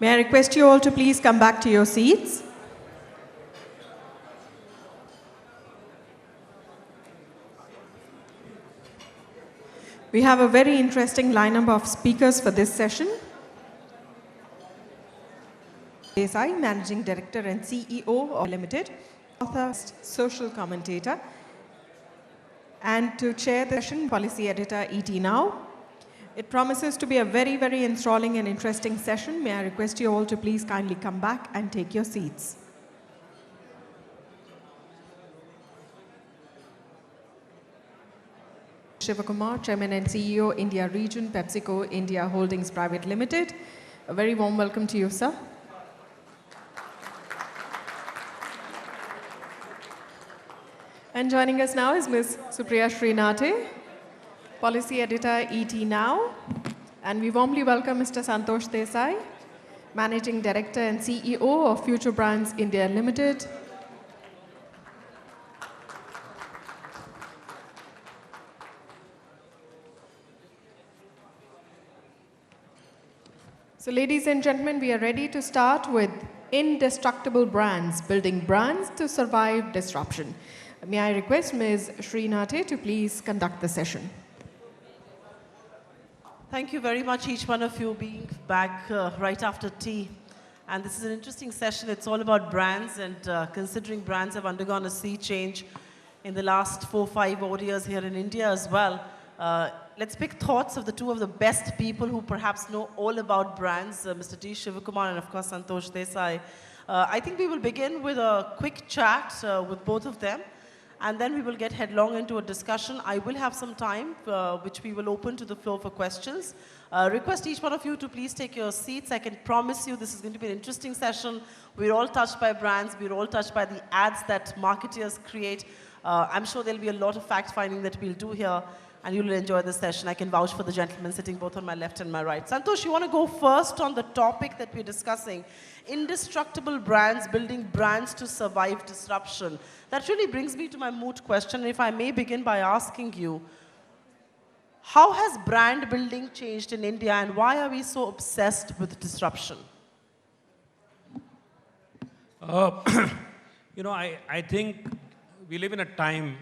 May I request you all to please come back to your seats? We have a very interesting lineup of speakers for this session. Desai, Managing Director and CEO of Limited, author, social commentator, and to chair the session, Policy Editor, ET Now. It promises to be a very, very enthralling and interesting session. May I request you all to please kindly come back and take your seats. Shivakumar, Chairman and CEO, India Region, PepsiCo India Holdings Private Limited. A very warm welcome to you, sir. And joining us now is Ms. Supriya Shrinate, Policy Editor, ET Now. And we warmly welcome Mr. Santosh Desai, Managing Director and CEO of Futurebrands India Limited. So ladies and gentlemen, we are ready to start with Indestructible Brands, building brands to survive disruption. May I request Ms. Shrinate to please conduct the session. Thank you very much, each one of you being back right after tea. And this is an interesting session. It's all about brands, and considering brands have undergone a sea change in the last 4 or 5 odd years here in India as well. Let's pick thoughts of the two of the best people who perhaps know all about brands, Mr. T. Shivakumar and of course Santosh Desai. I think we will begin with a quick chat with both of them, and then we will get headlong into a discussion. I will have some time which we will open to the floor for questions. Request each one of you to please take your seats. I can promise you this is going to be an interesting session. We're all touched by brands. We're all touched by the ads that marketeers create. I'm sure there'll be a lot of fact-finding that we'll do here, and you'll enjoy the session. I can vouch for the gentlemen sitting both on my left and my right. Santosh, you want to go first on the topic that we're discussing, indestructible brands, building brands to survive disruption. That really brings me to my moot question. If I may begin by asking you, how has brand building changed in India, and why are we so obsessed with disruption? I think we live in a time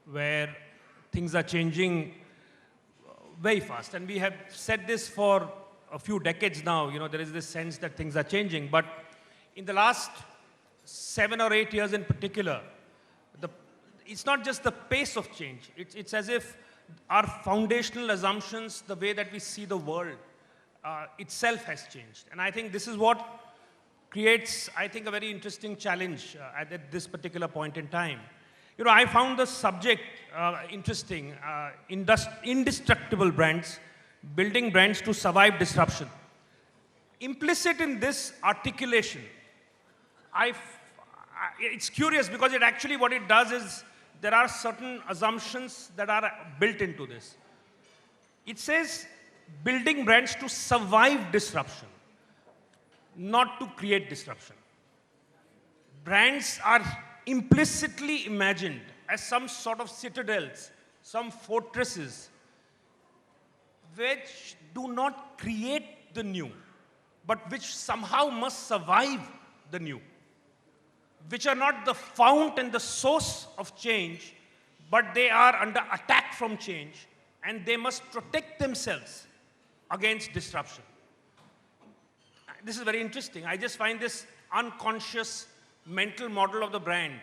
where things are changing very fast. And we have said this for a few decades now. There is this sense that things are changing. But in the last 7 or 8 years in particular, it's not just the pace of change. It's as if our foundational assumptions, the way that we see the world itself has changed. And I think this is what creates, I think, a very interesting challenge at this particular point in time. I found the subject interesting, indestructible brands, building brands to survive disruption. Implicit in this articulation, it's curious because it actually, what it does is, there are certain assumptions that are built into this. It says, building brands to survive disruption, not to create disruption. Brands are implicitly imagined as some sort of citadels, some fortresses, which do not create the new, but which somehow must survive the new, which are not the fount and the source of change, but they are under attack from change, and they must protect themselves against disruption. This is very interesting. I just find this unconscious mental model of the brand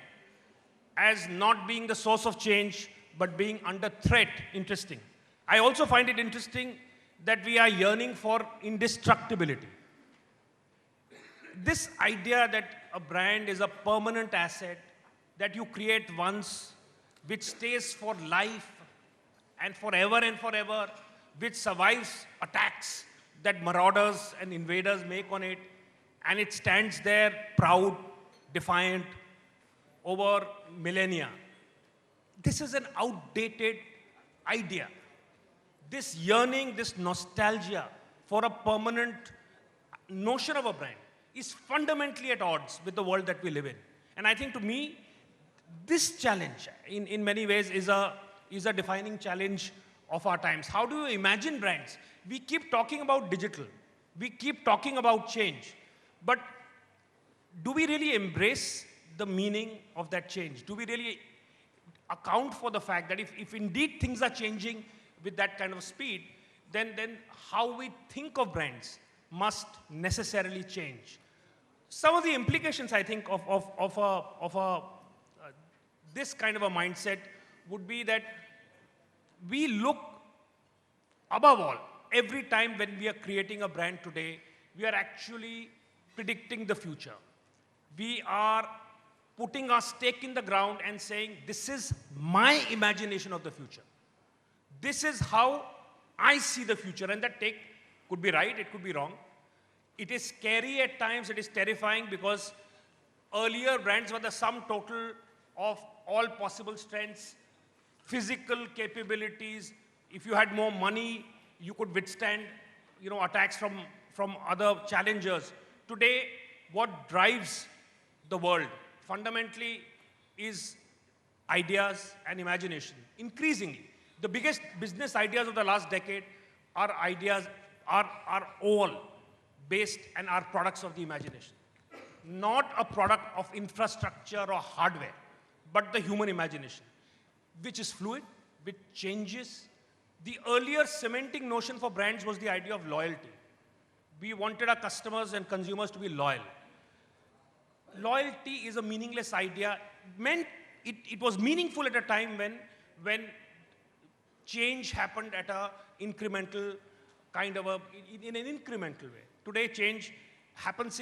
as not being the source of change, but being under threat interesting. I also find it interesting that we are yearning for indestructibility. This idea that a brand is a permanent asset that you create once, which stays for life and forever, which survives attacks that marauders and invaders make on it, and it stands there proud, defiant, over millennia. This is an outdated idea. This yearning, this nostalgia for a permanent notion of a brand is fundamentally at odds with the world that we live in. And I think, to me, this challenge, in many ways, is a defining challenge of our times. How do you imagine brands? We keep talking about digital, We keep talking about change, but do we really embrace the meaning of that change? Do we really account for the fact that if indeed things are changing with that kind of speed, then how we think of brands must necessarily change. Some of the implications, I think, of this kind of a mindset would be that we look, above all, every time when we are creating a brand today, we are actually predicting the future. We are putting our stake in the ground and saying, this is my imagination of the future. This is how I see the future. And that take could be right, it could be wrong. It is scary at times, it is terrifying, because earlier brands were the sum total of all possible strengths, physical capabilities. If you had more money, you could withstand, attacks from other challengers. Today, what drives the world fundamentally is ideas and imagination. Increasingly, the biggest business ideas of the last decade are all based and are products of the imagination. Not a product of infrastructure or hardware, but the human imagination, which is fluid, which changes. The earlier cementing notion for brands was the idea of loyalty. We wanted our customers and consumers to be loyal. Loyalty is a meaningless idea. It was meaningful at a time when change happened at a incremental in an incremental way. Today, change happens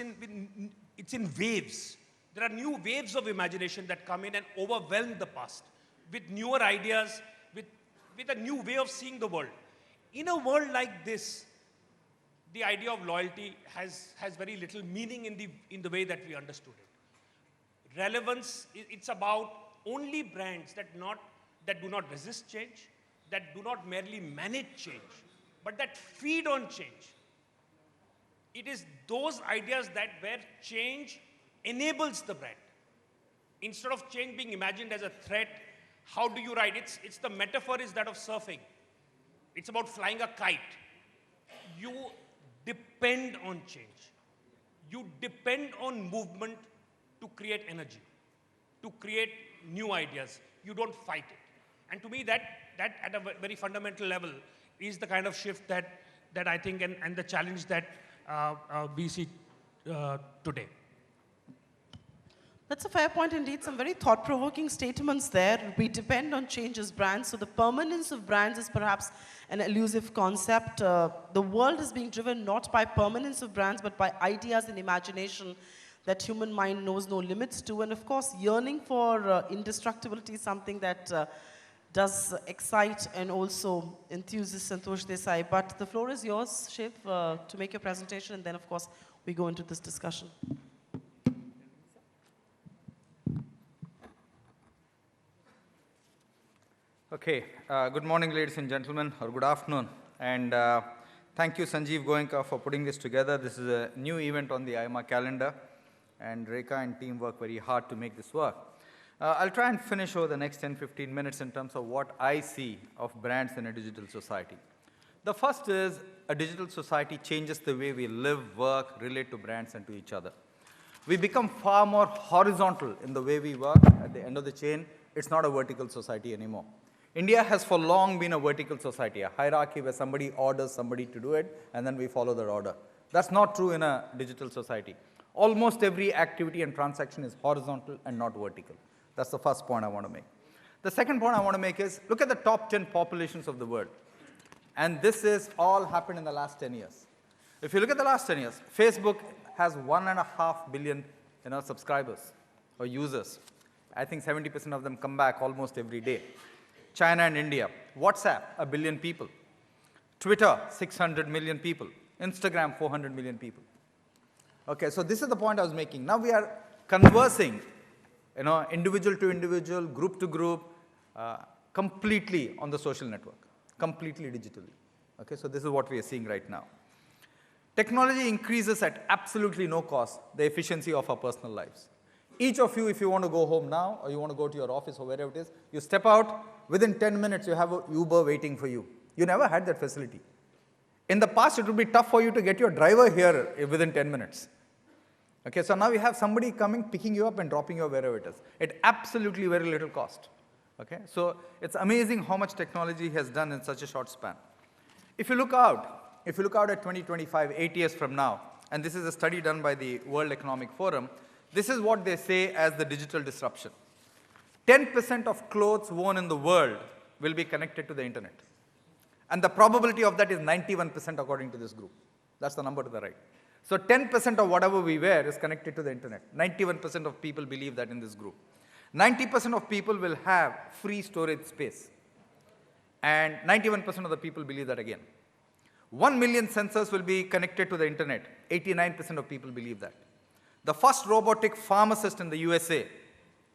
it's in waves. There are new waves of imagination that come in and overwhelm the past with newer ideas, with a new way of seeing the world. In a world like this, the idea of loyalty has very little meaning in the way that we understood it. Relevance, it's about only brands that do not resist change, that do not merely manage change, but that feed on change. It is those ideas where change enables the brand. Instead of change being imagined as a threat, how do you ride? It's the metaphor is that of surfing. It's about flying a kite. You depend on change. You depend on movement to create energy, to create new ideas. You don't fight it. And to me, that at a very fundamental level is the kind of shift that I think and the challenge that we see today. That's a fair point indeed. Some very thought-provoking statements there. We depend on change as brands. So the permanence of brands is perhaps an elusive concept. The world is being driven not by permanence of brands, but by ideas and imagination that human mind knows no limits to. And of course, yearning for indestructibility is something that does excite and also enthuse Santosh Desai. But the floor is yours, Shiv, to make your presentation. And then, of course, we go into this discussion. Okay, good morning, ladies and gentlemen, or good afternoon. And thank you, Sanjeev Goenka, for putting this together. This is a new event on the AIMA calendar, and Rekha and team work very hard to make this work. I'll try and finish over the next 10-15 minutes in terms of what I see of brands in a digital society. The first is a digital society changes the way we live, work, relate to brands and to each other. We become far more horizontal in the way we work. At the end of the chain, it's not a vertical society anymore. India has for long been a vertical society, a hierarchy where somebody orders somebody to do it, and then we follow their order. That's not true in a digital society. Almost every activity and transaction is horizontal and not vertical. That's the first point I want to make. The second point I want to make is, look at the top 10 populations of the world. And this is all happened in the last 10 years. If you look at the last 10 years, Facebook has 1.5 billion subscribers or users. I think 70% of them come back almost every day. China and India. WhatsApp, 1 billion people. Twitter, 600 million people. Instagram, 400 million people. Okay, so this is the point I was making. Now we are conversing, individual to individual, group to group, completely on the social network, completely digitally. Okay, so this is what we are seeing right now. Technology increases at absolutely no cost the efficiency of our personal lives. Each of you, if you want to go home now, or you want to go to your office or wherever it is, you step out, within 10 minutes you have an Uber waiting for you. You never had that facility. In the past, it would be tough for you to get your driver here within 10 minutes. Okay, so now you have somebody coming, picking you up and dropping you wherever it is. At absolutely very little cost. Okay, so it's amazing how much technology has done in such a short span. If you look out at 2025, 8 years from now, and this is a study done by the World Economic Forum, this is what they say as the digital disruption. 10% of clothes worn in the world will be connected to the internet. And the probability of that is 91% according to this group. That's the number to the right. So 10% of whatever we wear is connected to the internet. 91% of people believe that in this group. 90% of people will have free storage space. And 91% of the people believe that again. 1 million sensors will be connected to the internet. 89% of people believe that. The first robotic pharmacist in the USA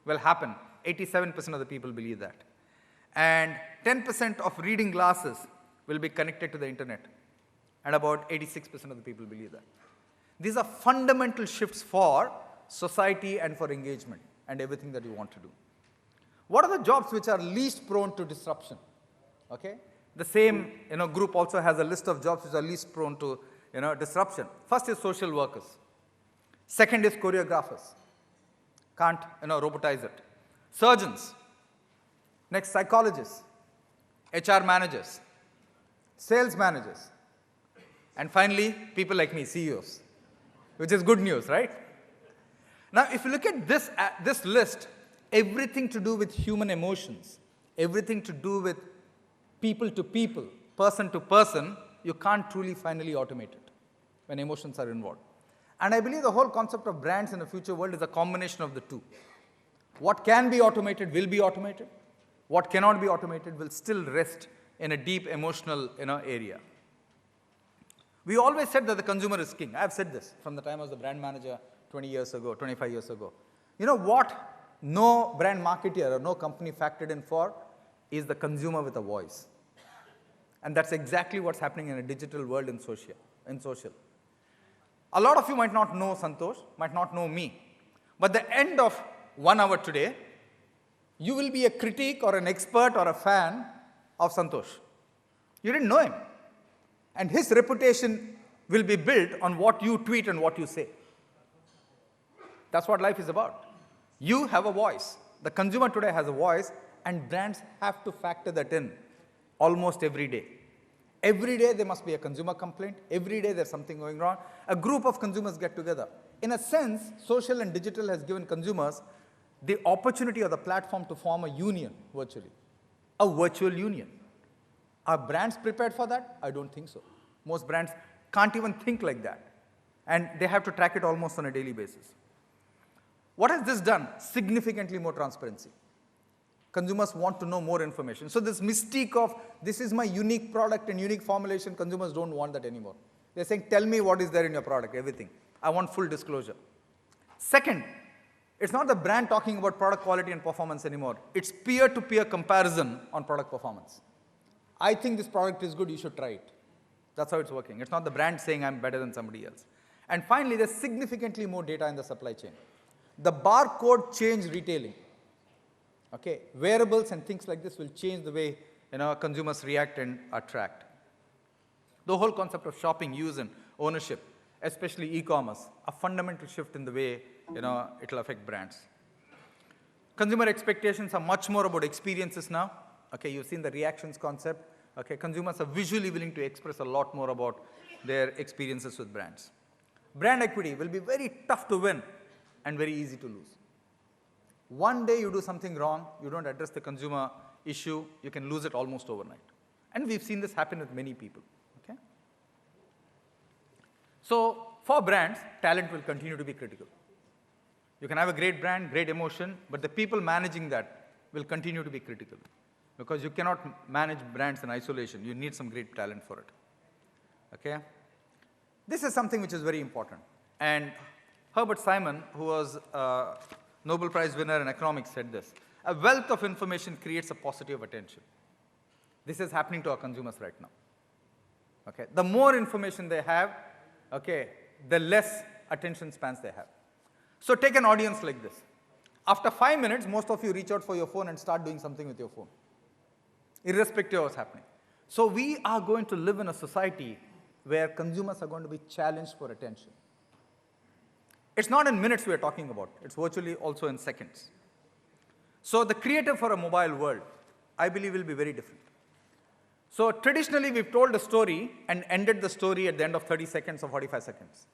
will happen. 87% of the people believe that. And 10% of reading glasses will be connected to the internet. And about 86% of the people believe that. These are fundamental shifts for society and for engagement and everything that you want to do. What are the jobs which are least prone to disruption? Okay? The same group also has a list of jobs which are least prone to disruption. First is social workers. Second is choreographers. Can't robotize it. Surgeons. Next, psychologists. HR managers. Sales managers. And finally, people like me, CEOs. Which is good news, right? Now, if you look at this list, everything to do with human emotions, everything to do with people to people, person to person, you can't truly finally automate it when emotions are involved. And I believe the whole concept of brands in the future world is a combination of the two. What can be automated will be automated. What cannot be automated will still rest in a deep emotional area. We always said that the consumer is king. I've said this from the time I was the brand manager 20 years ago, 25 years ago. You know what no brand marketer or no company factored in for is the consumer with a voice. And that's exactly what's happening in a digital world in social. A lot of you might not know Santosh, might not know me. But at the end of 1 hour today, you will be a critic or an expert or a fan of Santosh. You didn't know him. And his reputation will be built on what you tweet and what you say. That's what life is about. You have a voice. The consumer today has a voice, and brands have to factor that in almost every day. Every day there must be a consumer complaint. Every day there's something going wrong. A group of consumers get together. In a sense, social and digital has given consumers the opportunity or the platform to form a union virtually, a virtual union. Are brands prepared for that? I don't think so. Most brands can't even think like that. And they have to track it almost on a daily basis. What has this done? Significantly more transparency. Consumers want to know more information. So this mystique of this is my unique product and unique formulation, consumers don't want that anymore. They're saying, tell me what is there in your product, everything. I want full disclosure. Second, it's not the brand talking about product quality and performance anymore. It's peer-to-peer comparison on product performance. I think this product is good, you should try it. That's how it's working. It's not the brand saying I'm better than somebody else. And finally, there's significantly more data in the supply chain. The barcode changed retailing. Okay, wearables and things like this will change the way consumers react and are tracked. The whole concept of shopping, use, and ownership, especially e-commerce, a fundamental shift in the way it'll affect brands. Consumer expectations are much more about experiences now. Okay, you've seen the reactions concept. Okay, consumers are visually willing to express a lot more about their experiences with brands. Brand equity will be very tough to win and very easy to lose. One day you do something wrong, you don't address the consumer issue, you can lose it almost overnight. And we've seen this happen with many people. Okay? So for brands, talent will continue to be critical. You can have a great brand, great emotion, but the people managing that will continue to be critical. Because you cannot manage brands in isolation. You need some great talent for it. Okay? This is something which is very important. And Herbert Simon, who was a Nobel Prize winner in economics, said this. A wealth of information creates a paucity of attention. This is happening to our consumers right now. Okay? The more information they have, okay, the less attention spans they have. So take an audience like this. After 5 minutes, most of you reach out for your phone and start doing something with your phone, irrespective of what's happening. So we are going to live in a society where consumers are going to be challenged for attention. It's not in minutes we are talking about. It's virtually also in seconds. So the creative for a mobile world, I believe, will be very different. So traditionally, we've told a story and ended the story at the end of 30 seconds or 45 seconds.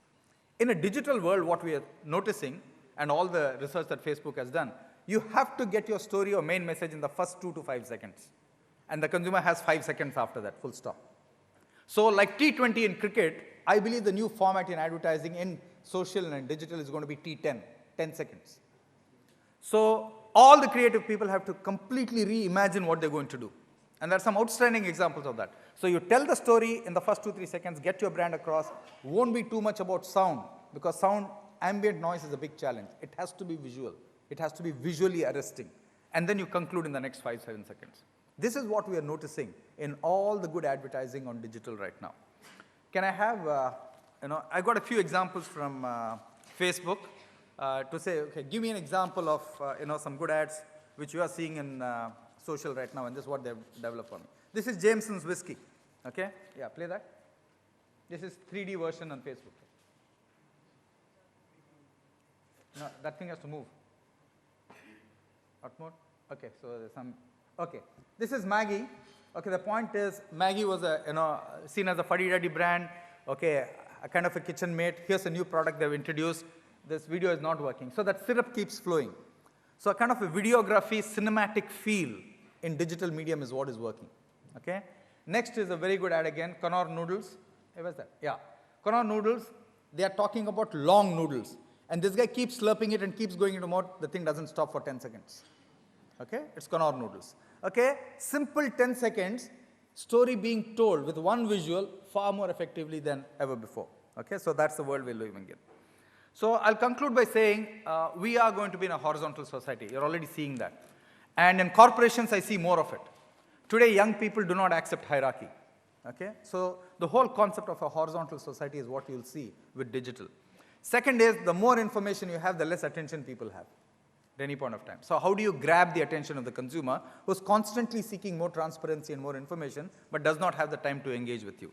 In a digital world, what we are noticing, and all the research that Facebook has done, you have to get your story or main message in the first 2 to 5 seconds. And the consumer has 5 seconds after that, full stop. So like T20 in cricket, I believe the new format in advertising in social and digital is going to be T10, 10 seconds. So all the creative people have to completely reimagine what they're going to do. And there are some outstanding examples of that. So you tell the story in the first 2-3 seconds, get your brand across, won't be too much about sound, because sound, ambient noise is a big challenge. It has to be visual. It has to be visually arresting. And then you conclude in the next 5-7 seconds. This is what we are noticing in all the good advertising on digital right now. Can I have, I got a few examples from Facebook to say, okay, give me an example of, some good ads which you are seeing in social right now, and this is what they've developed on. This is Jameson's whiskey, okay? Yeah, play that. This is 3D version on Facebook. No, that thing has to move. Not more? Okay, so there's some, okay. This is Maggie. Okay, the point is Maggie was seen as a fuddy-duddy brand, okay, a kind of a kitchen mate. Here's a new product they've introduced. This video is not working. So that syrup keeps flowing. So a kind of a videography, cinematic feel in digital medium is what is working, okay? Next is a very good ad again, Connor Noodles. Hey, where's that? Yeah. Connor Noodles, they are talking about long noodles. And this guy keeps slurping it and keeps going into mode. The thing doesn't stop for 10 seconds. Okay? It's Connor Noodles. Okay? Simple 10 seconds, story being told with one visual far more effectively than ever before. Okay? So that's the world we're living in. So I'll conclude by saying we are going to be in a horizontal society. You're already seeing that. And in corporations, I see more of it. Today, young people do not accept hierarchy. Okay? So the whole concept of a horizontal society is what you'll see with digital. Second is, the more information you have, the less attention people have at any point of time. So how do you grab the attention of the consumer who's constantly seeking more transparency and more information, but does not have the time to engage with you?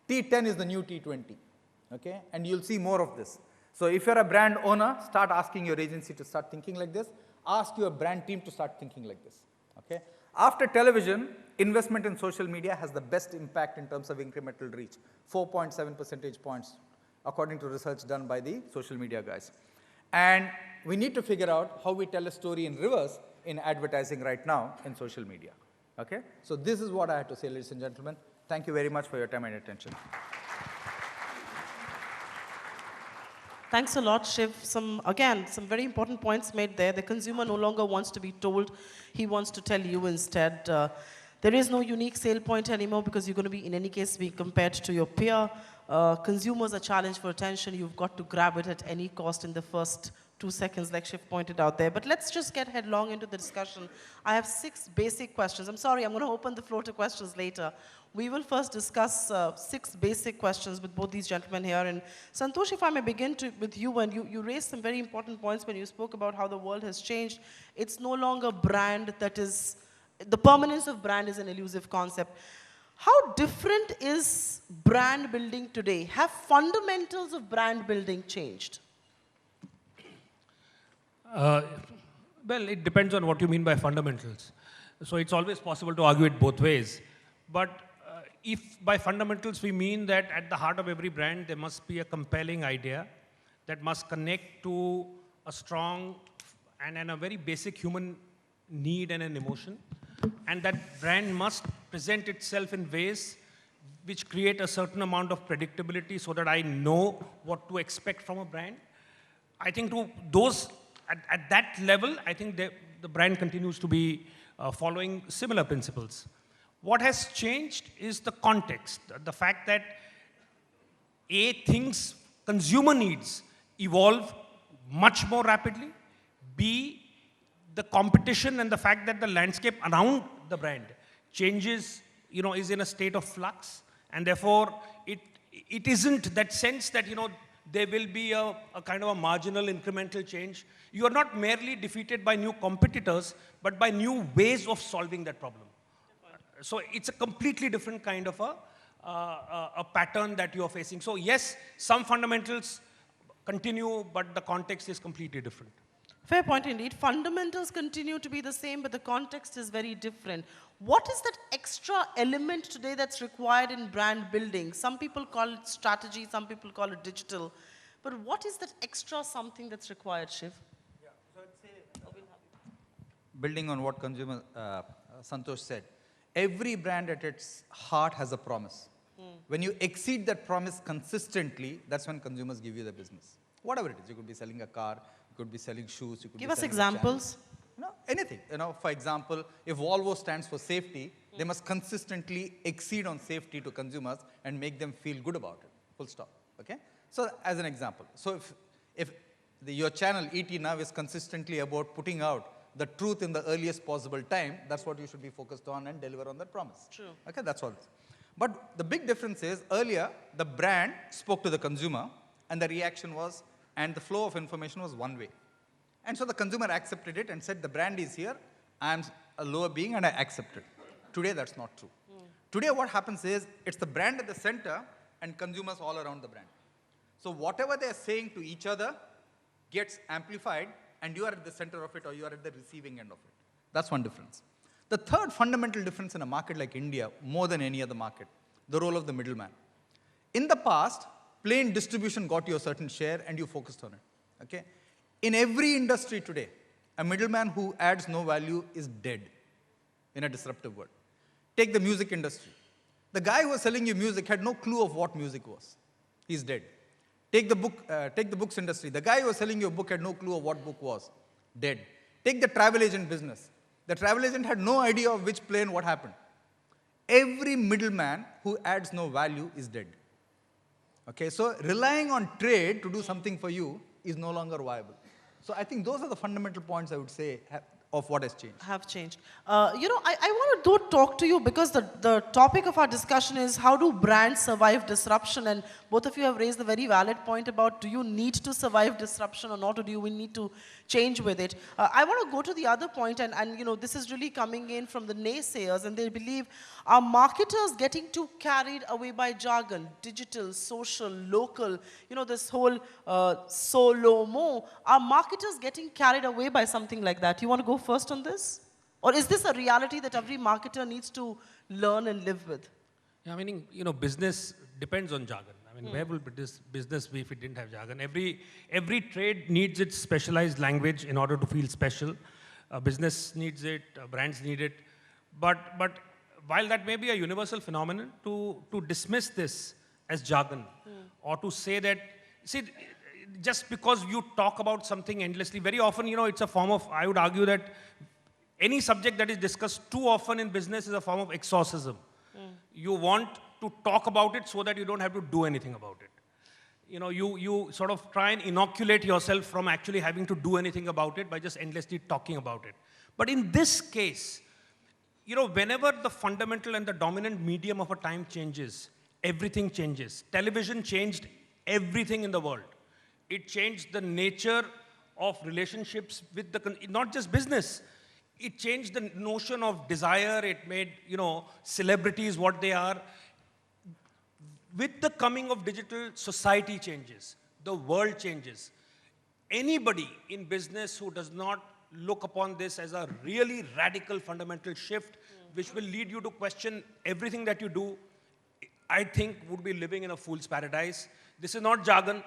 T10 is the new T20, okay? And you'll see more of this. So if you're a brand owner, start asking your agency to start thinking like this. Ask your brand team to start thinking like this, okay? After television, investment in social media has the best impact in terms of incremental reach, 4.7 percentage points, according to research done by the social media guys. And we need to figure out how we tell a story in reverse in advertising right now in social media, okay? So this is what I had to say, ladies and gentlemen. Thank you very much for your time and attention. Thanks a lot, Shiv. Some very important points made there. The consumer no longer wants to be told. He wants to tell you instead. There is no unique sale point anymore because you're going to be, in any case, be compared to your peer. Consumers are challenged for attention. You've got to grab it at any cost in the first 2 seconds, like Shiv pointed out there. But let's just get headlong into the discussion. I have 6 basic questions. I'm sorry, I'm going to open the floor to questions later. We will first discuss 6 basic questions with both these gentlemen here. And Santosh, if I may begin with you, and you raised some very important points when you spoke about how the world has changed. It's no longer brand that is, the permanence of brand is an elusive concept. How different is brand building today? Have fundamentals of brand building changed? Well, it depends on what you mean by fundamentals. So it's always possible to argue it both ways. But if by fundamentals we mean that at the heart of every brand there must be a compelling idea that must connect to a strong and a very basic human need and an emotion, and that brand must present itself in ways which create a certain amount of predictability so that I know what to expect from a brand. I think to those, at that level, I think the brand continues to be following similar principles. What has changed is the context, the fact that A, things, consumer needs evolve much more rapidly. B, the competition and the fact that the landscape around the brand changes, is in a state of flux. And therefore, it isn't that sense that, there will be a kind of a marginal incremental change. You are not merely defeated by new competitors, but by new ways of solving that problem. So it's a completely different kind of a pattern that you are facing. So yes, some fundamentals continue, but the context is completely different. Fair point indeed. Fundamentals continue to be the same, but the context is very different. What is that extra element today that's required in brand building? Some people call it strategy, some people call it digital. But what is that extra something that's required, Shiv? Yeah, so I'd say, building on what consumer Santosh said, every brand at its heart has a promise. When you exceed that promise consistently, that's when consumers give you the business. Whatever it is, you could be selling a car, you could be selling shoes, you could Give be us selling examples. anything. For example, if Volvo stands for safety, they must consistently exceed on safety to consumers and make them feel good about it. Full stop. Okay? So as an example, so if your channel ET now is consistently about putting out the truth in the earliest possible time, that's what you should be focused on and deliver on that promise. True. Okay, that's all. But the big difference is earlier the brand spoke to the consumer and the reaction was, and the flow of information was one way. And so the consumer accepted it and said, the brand is here, I am a lower being and I accept it. Today that's not true. Today what happens is, it's the brand at the center and consumers all around the brand. So whatever they are saying to each other gets amplified and you are at the center of it or you are at the receiving end of it. That's one difference. The third fundamental difference in a market like India, more than any other market, the role of the middleman. In the past, plain distribution got you a certain share and you focused on it. Okay? In every industry today, a middleman who adds no value is dead in a disruptive world. Take the music industry. The guy who was selling you music had no clue of what music was. He's dead. Take the books industry. The guy who was selling you a book had no clue of what book was. Dead. Take the travel agent business. The travel agent had no idea of which plane what happened. Every middleman who adds no value is dead. Okay, so relying on trade to do something for you is no longer viable. So I think those are the fundamental points I would say of what has changed. Have changed. I want to talk to you because the topic of our discussion is how do brands survive disruption, and both of you have raised a very valid point about do you need to survive disruption or not, or do we need to change with it. I want to go to the other point, and this is really coming in from the naysayers, and they believe are marketers getting too carried away by jargon, digital, social, local, this whole so-lo-mo. Are marketers getting carried away by something like that? You want to go first on this? Or is this a reality that every marketer needs to learn and live with? Yeah, I mean, business depends on jargon. I mean, where will business be if it didn't have jargon? Every trade needs its specialized language in order to feel special. Business needs it, brands need it. But while that may be a universal phenomenon, to dismiss this as jargon or to say that, see, just because you talk about something endlessly, very often, it's a form of, I would argue that any subject that is discussed too often in business is a form of exorcism. You want to talk about it so that you don't have to do anything about it. You sort of try and inoculate yourself from actually having to do anything about it by just endlessly talking about it. But in this case, whenever the fundamental and the dominant medium of a time changes, everything changes. Television changed everything in the world. It changed the nature of relationships with not just business. It changed the notion of desire. It made, celebrities what they are. With the coming of digital, society changes. The world changes. Anybody in business who does not look upon this as a really radical fundamental shift, which will lead you to question everything that you do, I think would be living in a fool's paradise. This is not jargon.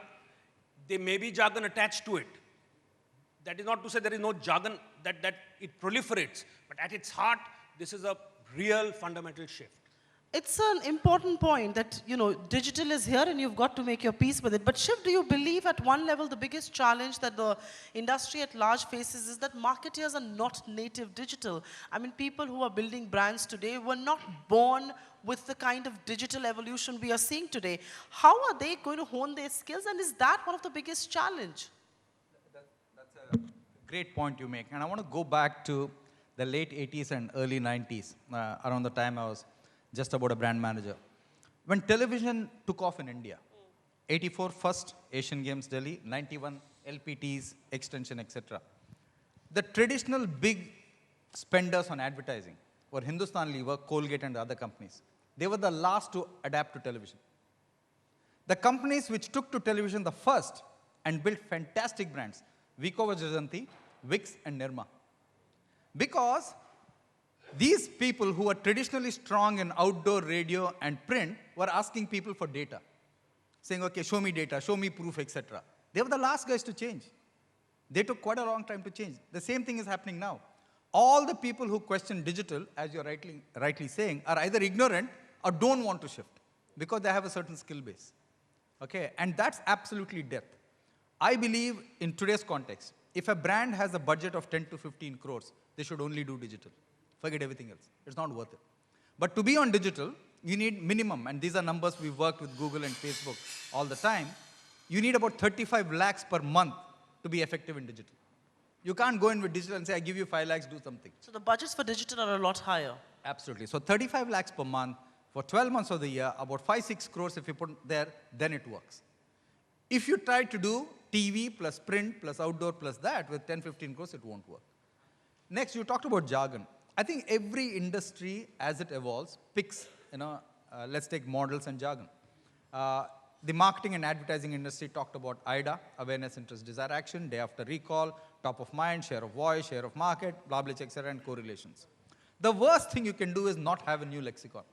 There may be jargon attached to it. That is not to say there is no jargon, that it proliferates. But at its heart, this is a real fundamental shift. It's an important point that, digital is here and you've got to make your peace with it. But Shiv, do you believe at one level the biggest challenge that the industry at large faces is that marketeers are not native digital? I mean, people who are building brands today were not born with the kind of digital evolution we are seeing today. How are they going to hone their skills, and is that one of the biggest challenge? That's a great point you make. And I want to go back to the late 80s and early 90s, around the time I was just about a brand manager. When television took off in India, 84 first Asian Games Delhi, 91 LPTs, extension, etc. The traditional big spenders on advertising were Hindustan Lever, Colgate and other companies. They were the last to adapt to television. The companies which took to television the first and built fantastic brands, Vico Vajajanti, Vicks, and Nirma. Because these people who were traditionally strong in outdoor radio and print were asking people for data, saying, okay, show me data, show me proof, etc. They were the last guys to change. They took quite a long time to change. The same thing is happening now. All the people who question digital, as you're rightly saying, are either ignorant or don't want to shift because they have a certain skill base. Okay, and that's absolutely death. I believe in today's context, if a brand has a budget of 10 to 15 crores, they should only do digital. Forget everything else. It's not worth it. But to be on digital, you need minimum, and these are numbers we've worked with Google and Facebook all the time, you need about 35 lakhs per month to be effective in digital. You can't go in with digital and say, I give you 5 lakhs, do something. So the budgets for digital are a lot higher. Absolutely. So 35 lakhs per month for 12 months of the year, about 5-6 crores if you put there, then it works. If you try to do TV plus print plus outdoor plus that with 10-15 crores, it won't work. Next, you talked about jargon. I think every industry, as it evolves, picks, let's take models and jargon. The marketing and advertising industry talked about AIDA, awareness, interest, desire, action, day after recall, top of mind, share of voice, share of market, blah, blah, etc., and correlations. The worst thing you can do is not have a new lexicon.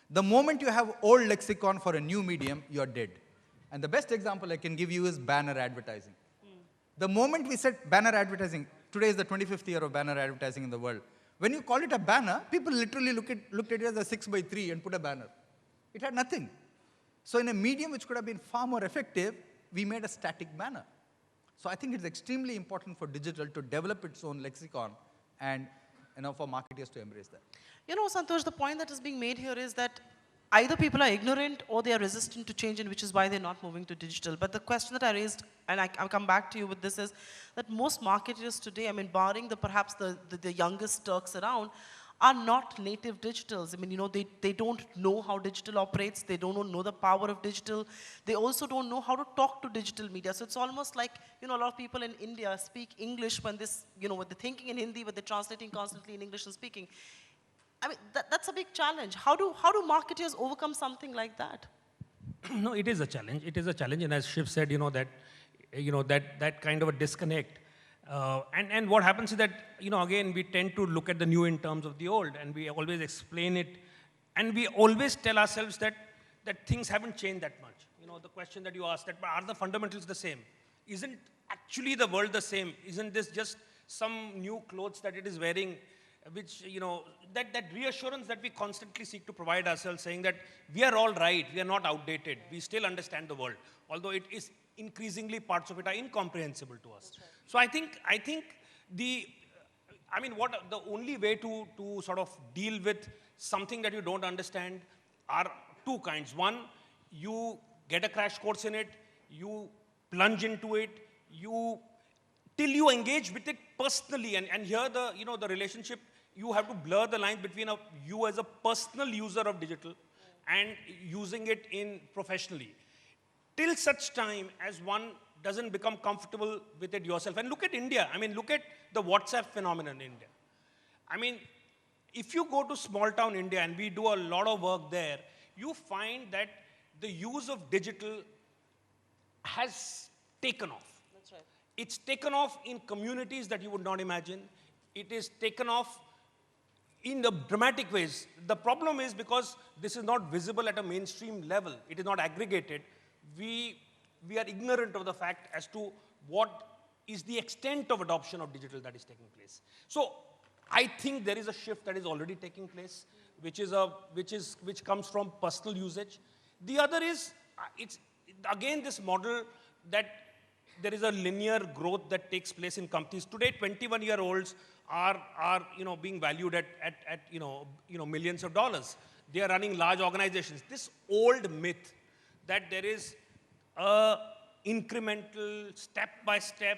The moment you have old lexicon for a new medium, you're dead. And the best example I can give you is banner advertising. The moment we said banner advertising, today is the 25th year of banner advertising in the world. When you call it a banner, people literally looked at it as a 6x3 and put a banner. It had nothing. So in a medium which could have been far more effective, we made a static banner. So I think it's extremely important for digital to develop its own lexicon and for marketers to embrace that. Santosh, the point that is being made here is that either people are ignorant or they are resistant to change, and which is why they're not moving to digital. But the question that I raised, and I'll come back to you with this, is that most marketers today, barring perhaps the youngest Turks around, are not native digitals. They don't know how digital operates. They don't know the power of digital. They also don't know how to talk to digital media. So it's almost like, a lot of people in India speak English when when they're thinking in Hindi, but they're translating constantly in English and speaking. That's a big challenge. How do marketers overcome something like that? No, it is a challenge. It is a challenge, and as Shiv said, that kind of a disconnect. And what happens is that, again, we tend to look at the new in terms of the old, and we always explain it, and we always tell ourselves that things haven't changed that much. The question that you asked, that are the fundamentals the same? Isn't actually the world the same? Isn't this just some new clothes that it is wearing? Which, that reassurance that we constantly seek to provide ourselves, saying that we are all right, we are not outdated, we still understand the world, although it is increasingly parts of it are incomprehensible to us. Right. So I think the only way to sort of deal with something that you don't understand are two kinds. One, you get a crash course in it, you plunge into it, till you engage with it personally, and here the relationship, you have to blur the line between you as a personal user of digital and using it professionally. Till such time as one doesn't become comfortable with it yourself. And look at India. Look at the WhatsApp phenomenon in India. If you go to small town India, and we do a lot of work there, you find that the use of digital has taken off. That's right. It's taken off in communities that you would not imagine. It is taken off in the dramatic ways. The problem is because this is not visible at a mainstream level. It is not aggregated. We are ignorant of the fact as to what is the extent of adoption of digital that is taking place. So I think there is a shift that is already taking place, which comes from personal usage. The other is, it's again this model that there is a linear growth that takes place in companies. Today, 21-year-olds are being valued at millions of dollars. They are running large organizations. This old myth that there is a incremental, step-by-step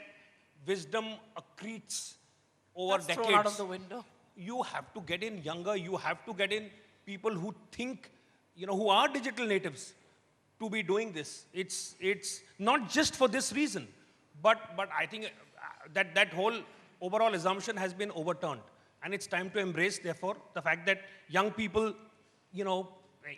wisdom accretes over That's decades. Thrown out of the window. You have to get in younger. You have to get in people who think, who are digital natives, to be doing this. It's not just for this reason, but I think that whole overall assumption has been overturned, and it's time to embrace, therefore, the fact that young people,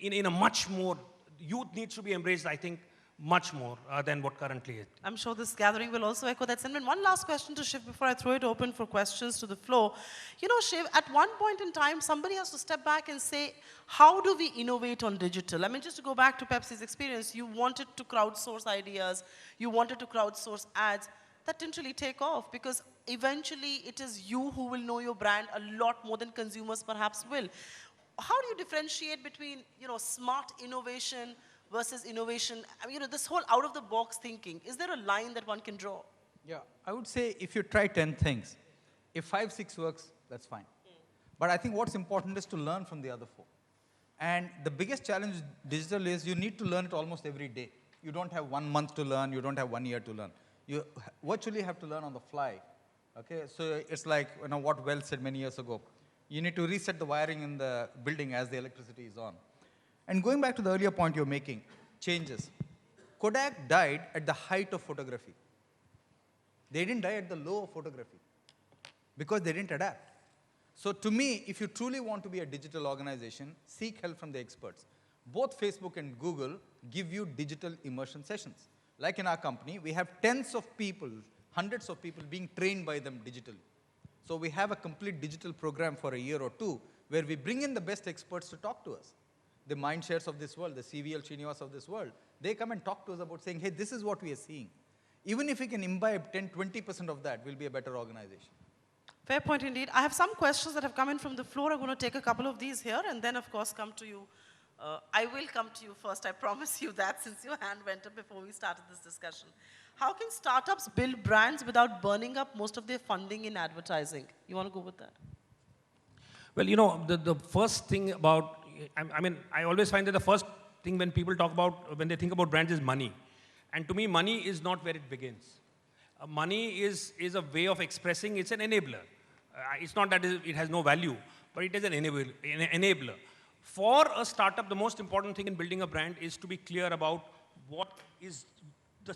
in a much more, youth needs to be embraced, I think, much more than what currently is. I'm sure this gathering will also echo that sentiment. One last question to Shiv before I throw it open for questions to the floor. You know, Shiv, at one point in time, somebody has to step back and say, how do we innovate on digital? I mean, just to go back to Pepsi's experience, you wanted to crowdsource ideas, you wanted to crowdsource ads. That didn't really take off because eventually it is you who will know your brand a lot more than consumers perhaps will. How do you differentiate between, you know, smart innovation versus innovation? I mean, you know, this whole out-of-the-box thinking, is there a line that one can draw? Yeah, I would say if you try 10 things, if 5, 6 works, that's fine. But I think what's important is to learn from the other 4. And the biggest challenge with digital is you need to learn it almost every day. You don't have 1 month to learn, you don't have 1 year to learn. You virtually have to learn on the fly. Okay, so it's like, you know, what Wells said many years ago. You need to reset the wiring in the building as the electricity is on. And going back to the earlier point you're making, changes. Kodak died at the height of photography. They didn't die at the low of photography because they didn't adapt. So to me, if you truly want to be a digital organization, seek help from the experts. Both Facebook and Google give you digital immersion sessions. Like in our company, we have tens of people, hundreds of people being trained by them digitally. So we have a complete digital program for a year or 2 where we bring in the best experts to talk to us. The Mindshares of this world, the CVL Srinivas of this world, they come and talk to us about saying, hey, this is what we are seeing. Even if we can imbibe 10, 20% of that, we'll be a better organization. Fair point indeed. I have some questions that have come in from the floor. I'm going to take a couple of these here and then, of course, come to you. I will come to you first. I promise you that since your hand went up before we started this discussion. How can startups build brands without burning up most of their funding in advertising? You want to go with that? Well, you know, the first thing about, I mean, I always find that the first thing when people talk about, when they think about brands is money. And to me, money is not where it begins. Money is a way of expressing, it's an enabler. It's not that it has no value, but it is an enabler. For a startup, the most important thing in building a brand is to be clear about what is the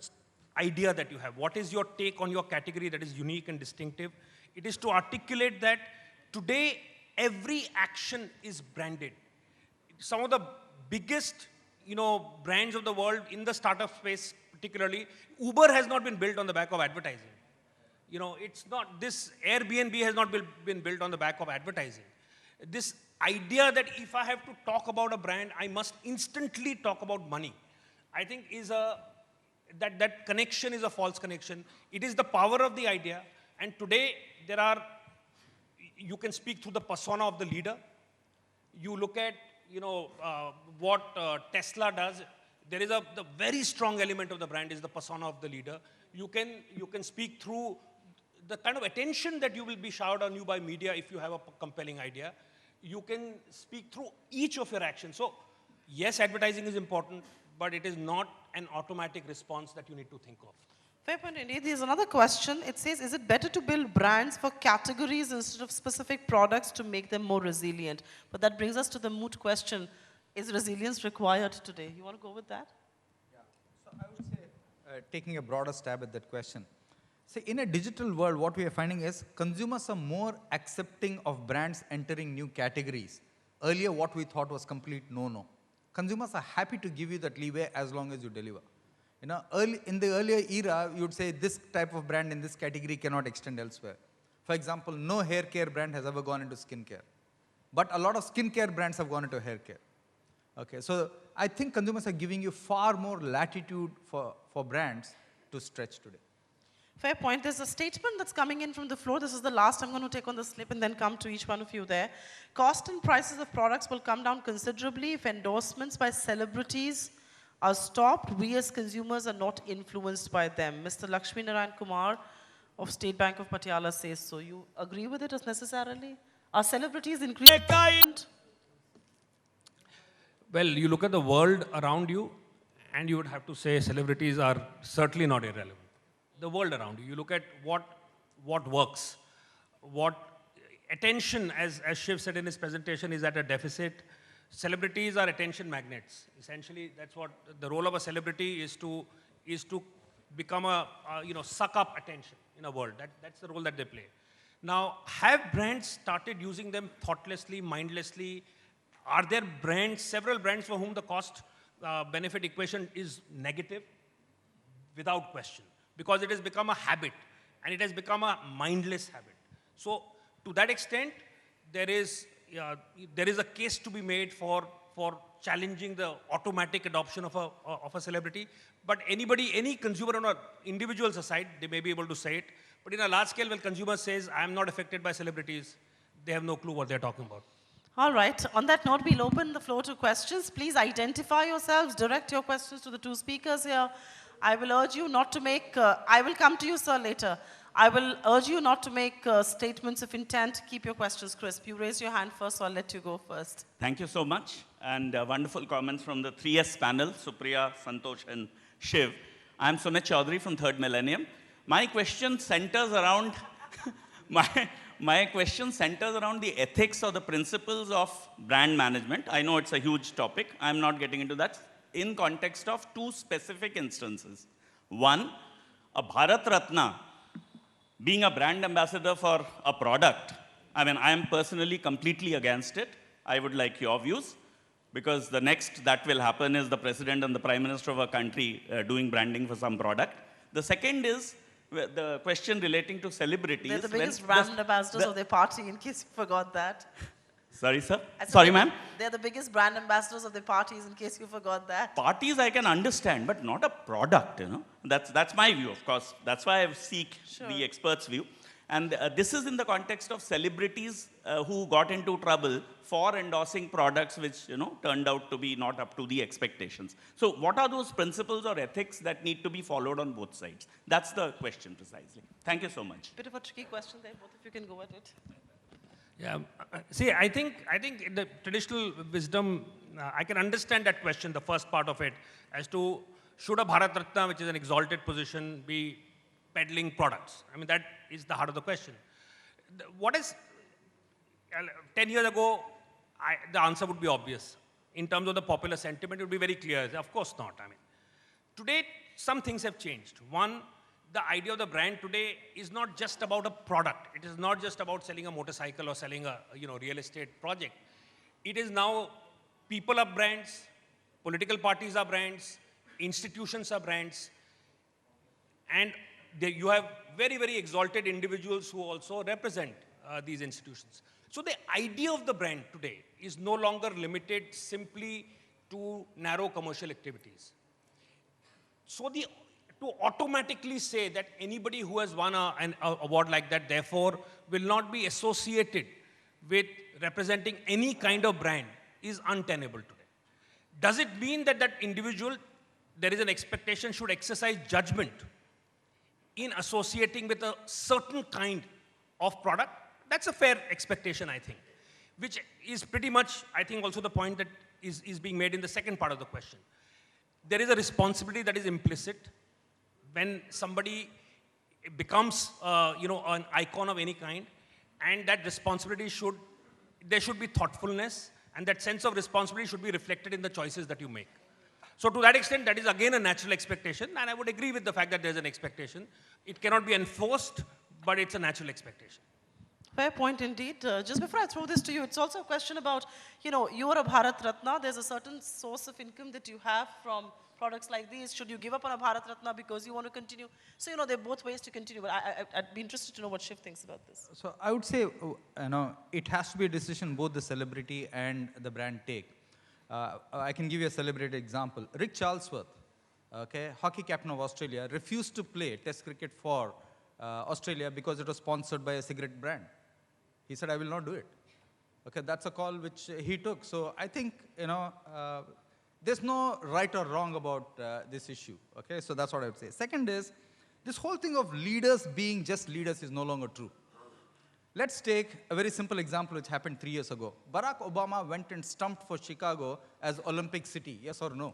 idea that you have. What is your take on your category that is unique and distinctive? It is to articulate that today, every action is branded. Some of the biggest, you know, brands of the world in the startup space particularly, Uber has not been built on the back of advertising. You know, it's not, this Airbnb has not been built on the back of advertising. This idea that if I have to talk about a brand, I must instantly talk about money, I think is that connection is a false connection. It is the power of the idea. And today, you can speak through the persona of the leader. You look at, you know, what Tesla does. There is the very strong element of the brand is the persona of the leader. You can speak through the kind of attention that you will be showered on you by media if you have a compelling idea. You can speak through each of your actions. So, yes, advertising is important, but it is not an automatic response that you need to think of. Fair point indeed. There's another question. It says, is it better to build brands for categories instead of specific products to make them more resilient? But that brings us to the moot question. Is resilience required today? You want to go with that? Yeah. So I would say, taking a broader stab at that question. See, in a digital world, what we are finding is consumers are more accepting of brands entering new categories. Earlier, what we thought was complete no-no. Consumers are happy to give you that leeway as long as you deliver. You know, in the earlier era, you would say this type of brand in this category cannot extend elsewhere. For example, no hair care brand has ever gone into skincare. But a lot of skincare brands have gone into hair care. Okay, so I think consumers are giving you far more latitude for brands to stretch today. Fair point. There's a statement that's coming in from the floor. This is the last I'm going to take on the slip and then come to each one of you there. Cost and prices of products will come down considerably if endorsements by celebrities are stopped. We as consumers are not influenced by them. Mr. Lakshmi Narayan Kumar of State Bank of Patiala says so. You agree with it as necessarily? Are celebrities increasing? Well, you look at the world around you, and you would have to say celebrities are certainly not irrelevant. The world around you. You look at what works, what attention, as Shiv said in his presentation, is at a deficit. Celebrities are attention magnets. Essentially, that's what the role of a celebrity is to become suck up attention in a world. That's the role that they play. Now, have brands started using them thoughtlessly, mindlessly, Are there brands, several brands for whom the cost benefit equation is negative? Without question, because it has become a habit and it has become a mindless habit. So to that extent, there is a case to be made for challenging the automatic adoption of a celebrity. But anybody, any consumer on an individual's aside, they may be able to say it. But in a large scale, when consumer says, I am not affected by celebrities, they have no clue what they're talking about. All right. On that note, we'll open the floor to questions. Please identify yourselves, direct your questions to the two speakers here. I will urge you not to make, I will come to you, sir, later. I will urge you not to make statements of intent. Keep your questions crisp. You raise your hand first, so I'll let you go first. Thank you so much. And wonderful comments from the 3S panel, Supriya, Santosh, and Shiv. I'm Sumit Chaudhary from Third Millennium. My question centers around my question centers around the ethics or the principles of brand management. I know it's a huge topic. I'm not getting into that. In context of two specific instances. One, a Bharat Ratna being a brand ambassador for a product. I mean, I am personally completely against it. I would like your views, because the next that will happen is the president and the prime minister of a country doing branding for some product. The second is the question relating to celebrities. They're the biggest brand ambassadors of their party, in case you forgot that. Sorry, sir? Sorry, ma'am? They're the biggest brand ambassadors of their parties, in case you forgot that. Parties I can understand, but not a product, you know. That's my view, of course. That's why I seek the expert's view. And this is in the context of celebrities who got into trouble for endorsing products which, you know, turned out to be not up to the expectations. So what are those principles or ethics that need to be followed on both sides? That's the question precisely. Thank you so much. Bit of a tricky question there. Both of you can go at it. Yeah, see, I think in the traditional wisdom, I can understand that question, the first part of it, as to should a Bharat Ratna, which is an exalted position, be peddling products? I mean, that is the heart of the question. What is, 10 years ago, the answer would be obvious. In terms of the popular sentiment, it would be very clear. Of course not. I mean, today, some things have changed. One, the idea of the brand today is not just about a product. It is not just about selling a motorcycle or selling a real estate project. It is now people are brands, political parties are brands, institutions are brands, and you have very, very exalted individuals who also represent these institutions. So the idea of the brand today is no longer limited simply to narrow commercial activities. So to automatically say that anybody who has won an award like that, therefore, will not be associated with representing any kind of brand is untenable today. Does it mean that that individual, there is an expectation, should exercise judgment in associating with a certain kind of product? That's a fair expectation, I think, which is pretty much, I think, also the point that is being made in the second part of the question. There is a responsibility that is implicit when somebody becomes, an icon of any kind, and that responsibility there should be thoughtfulness, and that sense of responsibility should be reflected in the choices that you make. So to that extent, that is again a natural expectation, and I would agree with the fact that there's an expectation. It cannot be enforced, but it's a natural expectation. Fair point indeed. Just before I throw this to you, it's also a question about, you are a Bharat Ratna. There's a certain source of income that you have from products like these. Should you give up on a Bharat Ratna because you want to continue? So, there are both ways to continue. But I'd be interested to know what Shiv thinks about this. So I would say, it has to be a decision both the celebrity and the brand take. I can give you a celebrity example. Rick Charlesworth, hockey captain of Australia, refused to play Test cricket for Australia because it was sponsored by a cigarette brand. He said, I will not do it. That's a call which he took. So I think, there's no right or wrong about this issue. So that's what I would say. Second is, this whole thing of leaders being just leaders is no longer true. Let's take a very simple example which happened 3 years ago. Barack Obama went and stumped for Chicago as Olympic city, yes or no?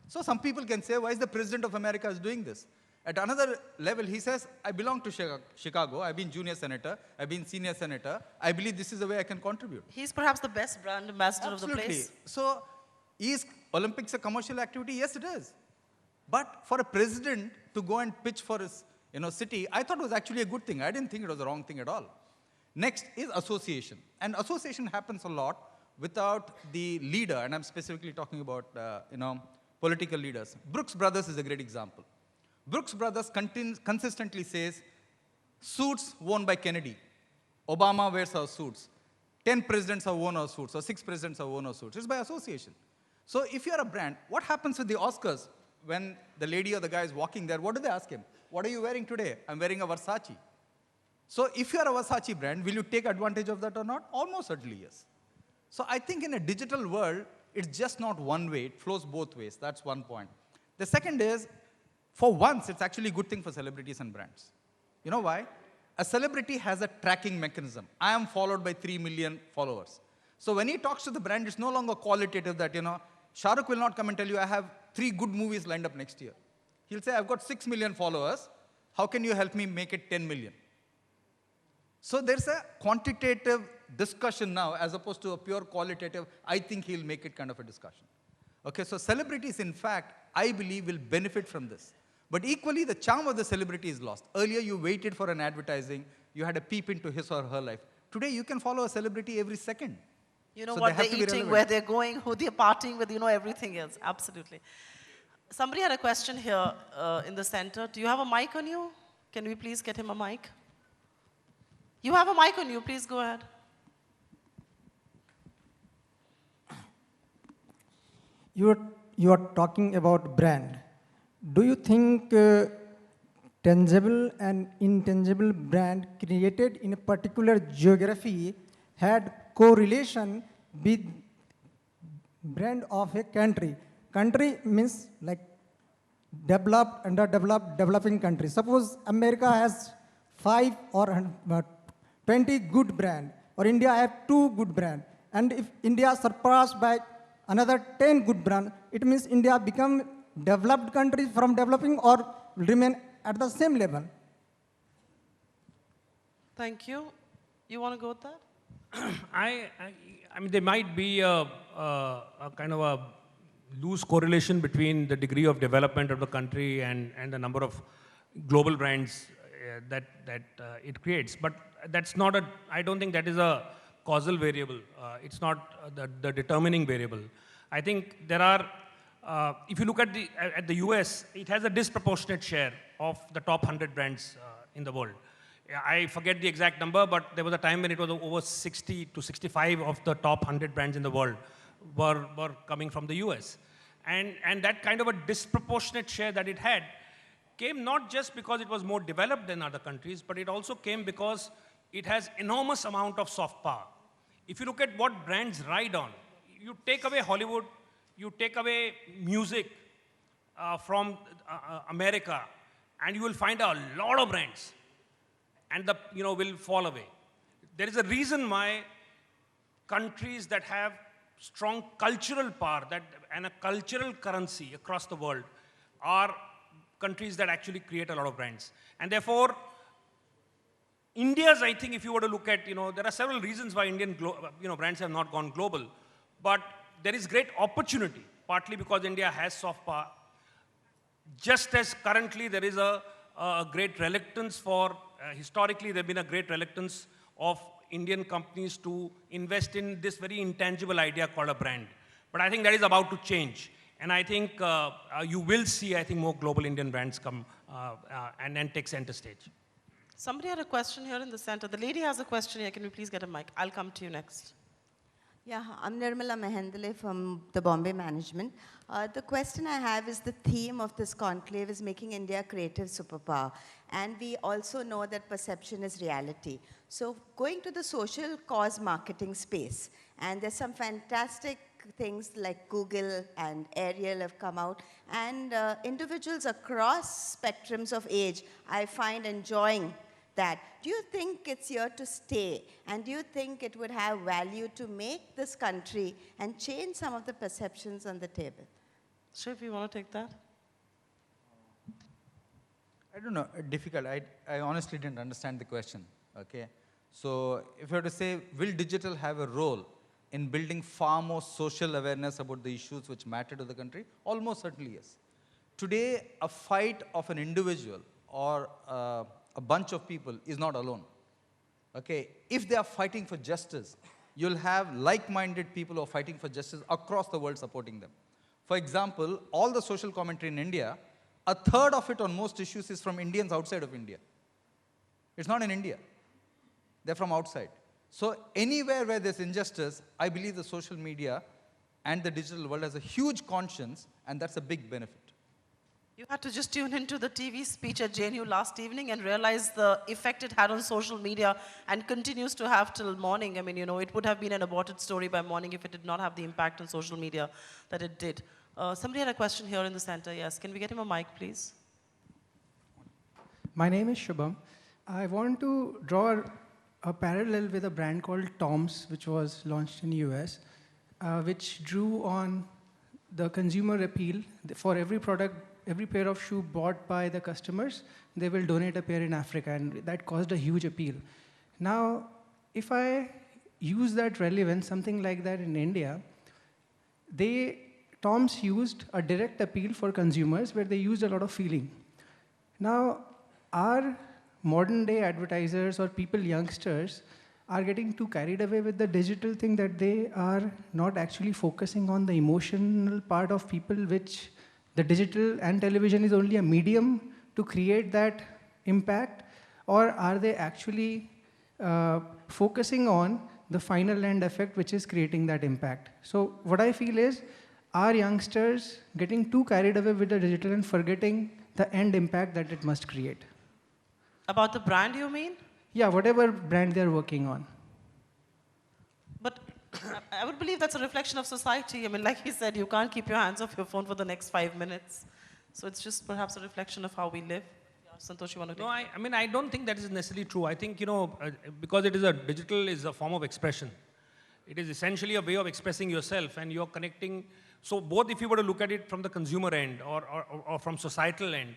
So some people can say, why is the president of America is doing this? At another level, he says, I belong to Chicago. I've been junior senator. I've been senior senator. I believe this is the way I can contribute. He's perhaps the best brand ambassador of the place. So is Olympics a commercial activity? Yes, it is. But for a president to go and pitch for his city, I thought it was actually a good thing. I didn't think it was a wrong thing at all. Next is association. And association happens a lot without the leader, and I'm specifically talking about, political leaders. Brooks Brothers is a great example. Brooks Brothers consistently says, suits worn by Kennedy. Obama wears our suits. 10 presidents have worn our suits, or 6 presidents have worn our suits. It's by association. So if you're a brand, what happens with the Oscars when the lady or the guy is walking there? What do they ask him? What are you wearing today? I'm wearing a Versace. So if you're a Versace brand, will you take advantage of that or not? Almost certainly yes. So I think in a digital world, it's just not one way. It flows both ways. That's one point. The second is, for once, it's actually a good thing for celebrities and brands. You know why? A celebrity has a tracking mechanism. I am followed by 3 million followers. So when he talks to the brand, it's no longer qualitative that, Shah Rukh will not come and tell you, I have 3 good movies lined up next year. He'll say, I've got 6 million followers. How can you help me make it 10 million? So there's a quantitative discussion now as opposed to a pure qualitative, I think he'll make it kind of a discussion. Okay, so celebrities, in fact, I believe will benefit from this. But equally, the charm of the celebrity is lost. Earlier, you waited for an advertising. You had a peep into his or her life. Today, you can follow a celebrity every second. You know So what they they're have to be eating, relevant. where they're going, who they're partying with, everything else. Absolutely. Somebody had a question here in the center. Do you have a mic on you? Can we please get him a mic? You have a mic on you. Please go ahead. You are talking about brand. Do you think tangible and intangible brand created in a particular geography had correlation with brand of a country? Country means like developed, underdeveloped, developing country. Suppose America has 5 or 20 good brand, or India have 2 good brand. And if India surpassed by another 10 good brand, it means India become developed country from developing or remain at the same level. Thank you. You want to go with that? I mean, there might be a kind of a loose correlation between the degree of development of the country and the number of global brands that it creates. But that's not I don't think that is a causal variable. It's not the determining variable. I think there are, if you look at the US, it has a disproportionate share of the top 100 brands in the world. I forget the exact number, but there was a time when it was over 60 to 65 of the top 100 brands in the world were coming from the US. And that kind of a disproportionate share that it had came not just because it was more developed than other countries, but it also came because it has enormous amount of soft power. If you look at what brands ride on, you take away Hollywood, you take away music from America, and you will find a lot of brands, and will fall away. There is a reason why countries that have strong cultural power and a cultural currency across the world are countries that actually create a lot of brands. And therefore, India's, I think, if you were to look at, there are several reasons why Indian brands have not gone global, but there is great opportunity, partly because India has soft power. Just as currently there is a great reluctance for, historically there have been a great reluctance of Indian companies to invest in this very intangible idea called a brand. But I think that is about to change. And I think you will see, more global Indian brands come and then take center stage. Somebody had a question here in the center. The lady has a question here. Can we please get a mic? I'll come to you next. Yeah, I'm Nirmala Mehendale from the Bombay Management. The question I have is the theme of this conclave is making India a creative superpower. And we also know that perception is reality. So going to the social cause marketing space, and there's some fantastic things like Google and Ariel have come out, and individuals across spectrums of age, I find enjoying that. Do you think it's here to stay? And do you think it would have value to make this country and change some of the perceptions on the table? Shiv, you want to take that? I don't know, difficult. I honestly didn't understand the question, okay? So if you were to say, will digital have a role in building far more social awareness about the issues which matter to the country? Almost certainly yes. Today, a fight of an individual or a bunch of people is not alone. Okay, if they are fighting for justice, you'll have like-minded people who are fighting for justice across the world supporting them. For example, all the social commentary in India, a third of it on most issues is from Indians outside of India. It's not in India. They're from outside. So anywhere where there's injustice, I believe the social media and the digital world has a huge conscience, and that's a big benefit. You had to just tune into the TV speech at JNU last evening and realize the effect it had on social media and continues to have till morning. I mean, you know, it would have been an aborted story by morning if it did not have the impact on social media that it did. Somebody had a question here in the center. Yes, can we get him a mic, please? My name is Shubham. I want to draw a parallel with a brand called Tom's, which was launched in the US, which drew on the consumer appeal. For every product, every pair of shoe bought by the customers, they will donate a pair in Africa, and that caused a huge appeal. Now, if I use that relevance, something like that in India, Tom's used a direct appeal for consumers where they used a lot of feeling. Now, our modern day advertisers or people, youngsters, are getting too carried away with the digital thing that they are not actually focusing on the emotional part of people, which the digital and television is only a medium to create that impact, or are they actually focusing on the final end effect, which is creating that impact? So what I feel is, are youngsters getting too carried away with the digital and forgetting the end impact that it must create? About the brand, you mean? Yeah, whatever brand they're working on. But I would believe that's a reflection of society. I mean, like he said, you can't keep your hands off your phone for the next 5 minutes. So it's just perhaps a reflection of how we live. Yeah, Santosh, you want to take No, I mean, I don't think that is necessarily true. I think, you know, because it is digital is a form of expression. It is essentially a way of expressing yourself, and you're connecting. So both, if you were to look at it from the consumer end or from societal end,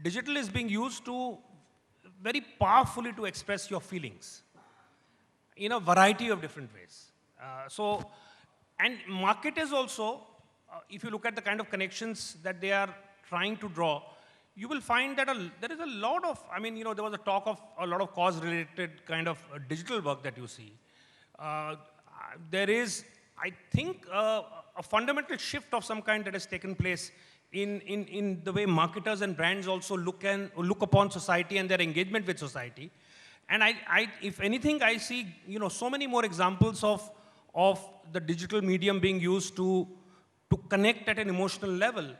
digital is being used to very powerfully to express your feelings in a variety of different ways. And marketers also, if you look at the kind of connections that they are trying to draw, you will find that there is a lot of, I mean, you know, there was a talk of a lot of cause-related kind of digital work that you see. There is, I think, a fundamental shift of some kind that has taken place in the way marketers and brands also look upon society and their engagement with society. And if anything, I see, you know, so many more examples of the digital medium being used to connect at an emotional level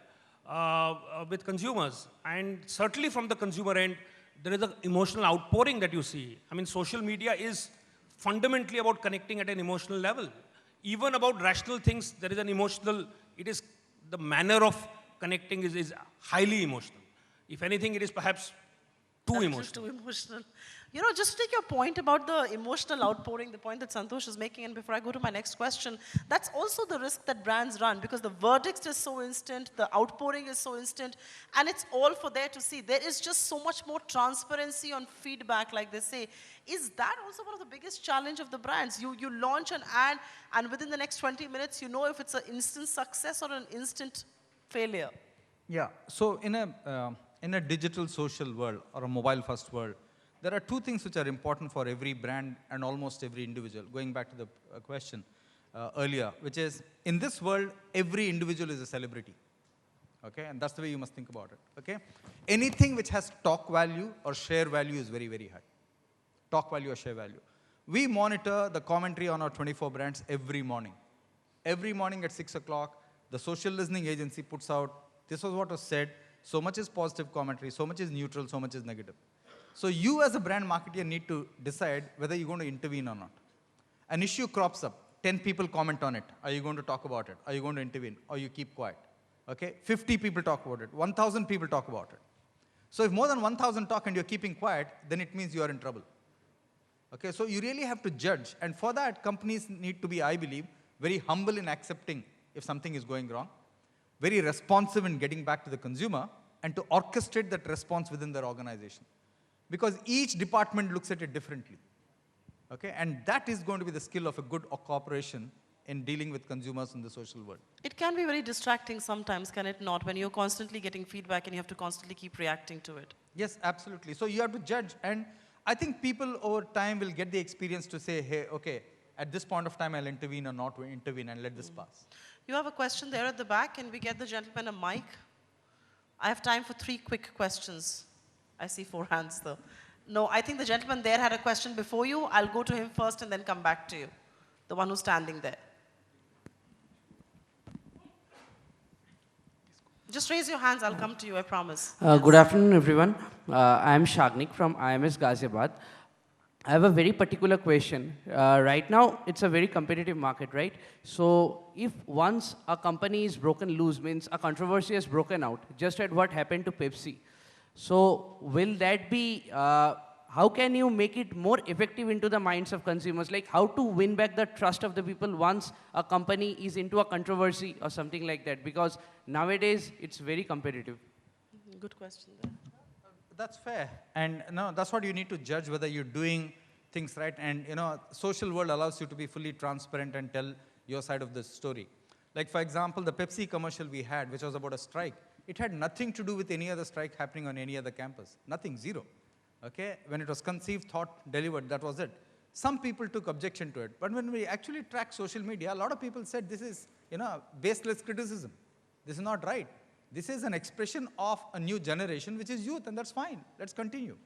with consumers. And certainly from the consumer end, there is an emotional outpouring that you see. I mean, social media is fundamentally about connecting at an emotional level. Even about rational things, there is an emotional, it is the manner of connecting is highly emotional. If anything, it is perhaps too emotional. Too emotional. You know, just to take your point about the emotional outpouring, the point that Santosh is making, and before I go to my next question, that's also the risk that brands run, because the verdict is so instant, the outpouring is so instant, and it's all for there to see. There is just so much more transparency on feedback, like they say. Is that also one of the biggest challenge of the brands? You launch an ad, and within the next 20 minutes, you know if it's an instant success or an instant failure. Yeah, so in a digital social world or a mobile-first world, there are two things which are important for every brand and almost every individual. Going back to the question earlier, which is, in this world, every individual is a celebrity. Okay, and that's the way you must think about it. Okay, anything which has talk value or share value is very, very high. Talk value or share value. We monitor the commentary on our 24 brands every morning. Every morning at 6 o'clock, the social listening agency puts out, this was what was said, so much is positive commentary, so much is neutral, so much is negative. So you as a brand marketer need to decide whether you're going to intervene or not. An issue crops up, 10 people comment on it. Are you going to talk about it? Are you going to intervene? Or you keep quiet? Okay, 50 people talk about it, 1,000 people talk about it. So if more than 1,000 talk and you're keeping quiet, then it means you are in trouble. Okay, so you really have to judge. And for that, companies need to be, I believe, very humble in accepting if something is going wrong, very responsive in getting back to the consumer, and to orchestrate that response within their organization. Because each department looks at it differently. Okay, and that is going to be the skill of a good cooperation in dealing with consumers in the social world. It can be very distracting sometimes, can it not, when you're constantly getting feedback and you have to constantly keep reacting to it? Yes, absolutely. So you have to judge, and I think people over time will get the experience to say, hey, okay, at this point of time I'll intervene or not intervene and let this pass. You have a question there at the back. Can we get the gentleman a mic? I have time for 3 quick questions. I see 4 hands though. No, I think the gentleman there had a question before you. I'll go to him first and then come back to you. The one who's standing there. Just raise your hands, I'll come to you, I promise. Good afternoon, everyone. I am Shagnik from IMS Ghaziabad. I have a very particular question. Right now, it's a very competitive market, right? So if once a company is broken loose, means a controversy has broken out, just at what happened to Pepsi. So will that be, how can you make it more effective into the minds of consumers? Like how to win back the trust of the people once a company is into a controversy or something like that? Because nowadays, it's very competitive. Good question there. That's fair. And no, that's what you need to judge whether you're doing things right. And social world allows you to be fully transparent and tell your side of the story. Like for example, the Pepsi commercial we had, which was about a strike, it had nothing to do with any other strike happening on any other campus. Nothing, zero. Okay? When it was conceived, thought, delivered, that was it. Some people took objection to it. But when we actually track social media, a lot of people said this is, baseless criticism. This is not right. This is an expression of a new generation, which is youth, and that's fine. Let's continue.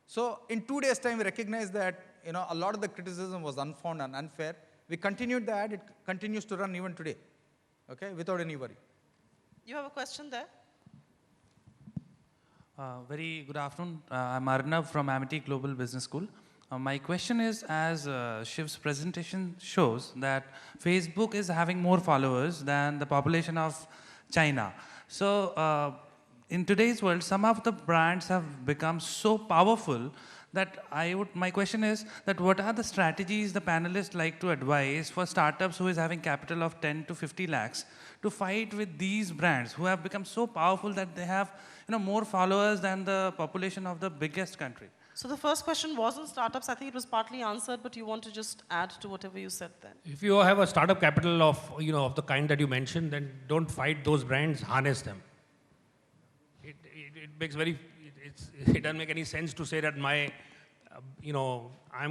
So in 2 days' time, we recognized that a lot of the criticism was unfounded and unfair. We continued the ad. It continues to run even today, okay, without any worry. You have a question there? Very good afternoon. I'm Arnav from Amity Global Business School. My question is, as Shiv's presentation shows, that Facebook is having more followers than the population of China. So in today's world, some of the brands have become so powerful that my question is that what are the strategies the panelists like to advise for startups who is having capital of 10 to 50 lakhs to fight with these brands who have become so powerful that they have more followers than the population of the biggest country? So the first question was on startups. I think it was partly answered, but you want to just add to whatever you said then. If you have a startup capital of, of the kind that you mentioned, then don't fight those brands, harness them. It doesn't make any sense to say that I'm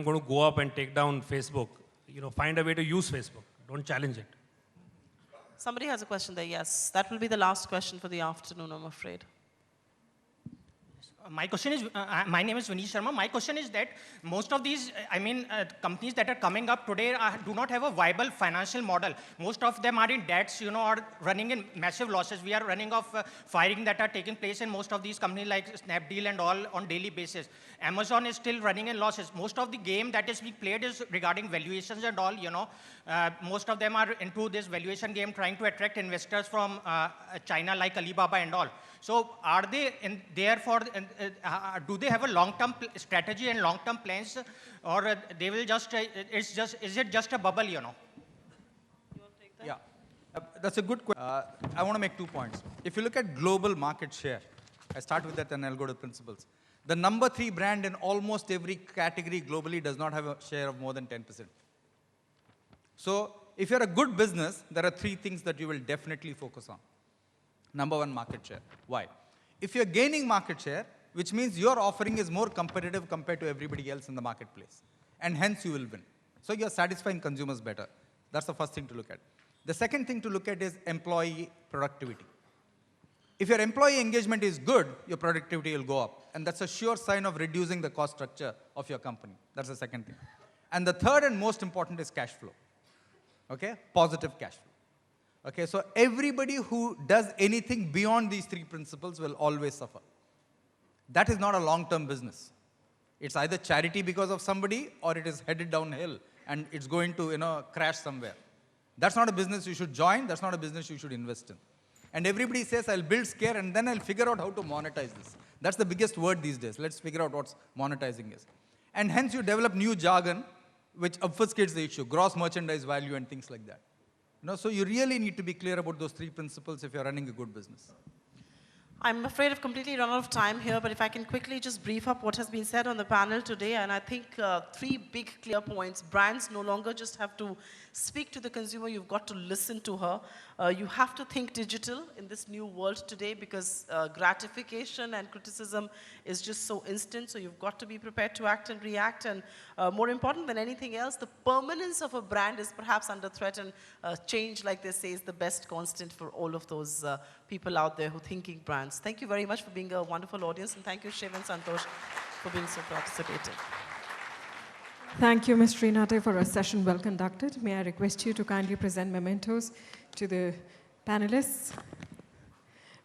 going to go up and take down Facebook. Find a way to use Facebook. Don't challenge it. Somebody has a question there, yes. That will be the last question for the afternoon, I'm afraid. My question is, my name is Vineet Sharma. My question is that most of these, companies that are coming up today do not have a viable financial model. Most of them are in debts, or running in massive losses. We are running off firing that are taking place in most of these companies like Snapdeal and all on daily basis. Amazon is still running in losses. Most of the game that is being played is regarding valuations and all, most of them are into this valuation game trying to attract investors from China like Alibaba and all. So are they do they have a long-term strategy and long-term plans, or they will just, is it just a bubble, You want to take that? Yeah, that's a good question. I want to make 2 points. If you look at global market share, I start with that and I'll go to principles. The number 3 brand in almost every category globally does not have a share of more than 10%. So if you're a good business, there are 3 things that you will definitely focus on. Number 1, market share. Why? If you're gaining market share, which means your offering is more competitive compared to everybody else in the marketplace, and hence you will win. So you're satisfying consumers better. That's the first thing to look at. The second thing to look at is employee productivity. If your employee engagement is good, your productivity will go up. And that's a sure sign of reducing the cost structure of your company. That's the second thing. And the third and most important is cash flow. Okay? Positive cash flow. Okay, so everybody who does anything beyond these 3 principles will always suffer. That is not a long-term business. It's either charity because of somebody, or it is headed downhill and it's going to crash somewhere. That's not a business you should join. That's not a business you should invest in. And everybody says, I'll build scare and then I'll figure out how to monetize this. That's the biggest word these days. Let's figure out what monetizing is. And hence you develop new jargon which obfuscates the issue, gross merchandise value and things like that. So you really need to be clear about those 3 principles if you're running a good business. I'm afraid I've completely run out of time here, but if I can quickly just brief up what has been said on the panel today, and I think 3 big clear points. Brands no longer just have to speak to the consumer, you've got to listen to her. You have to think digital in this new world today because gratification and criticism is just so instant. So you've got to be prepared to act and react. And more important than anything else, the permanence of a brand is perhaps under threat, and change, like they say, is the best constant for all of those people out there who are thinking brands. Thank you very much for being a wonderful audience, and thank you, Shiv and Santosh, for being so participative. Thank you, Ms. Shrinate, for a session well conducted. May I request you to kindly present mementos to the panelists.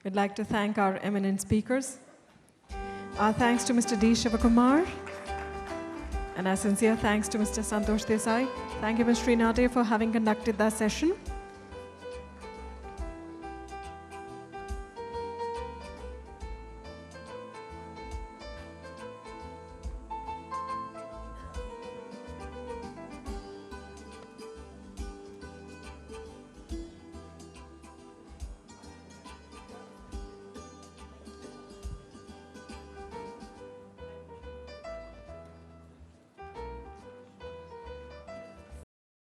We'd like to thank our eminent speakers. Our thanks to Mr. D. Shivakumar, and our sincere thanks to Mr. Santosh Desai. Thank you, Ms. Shrinate, for having conducted that session.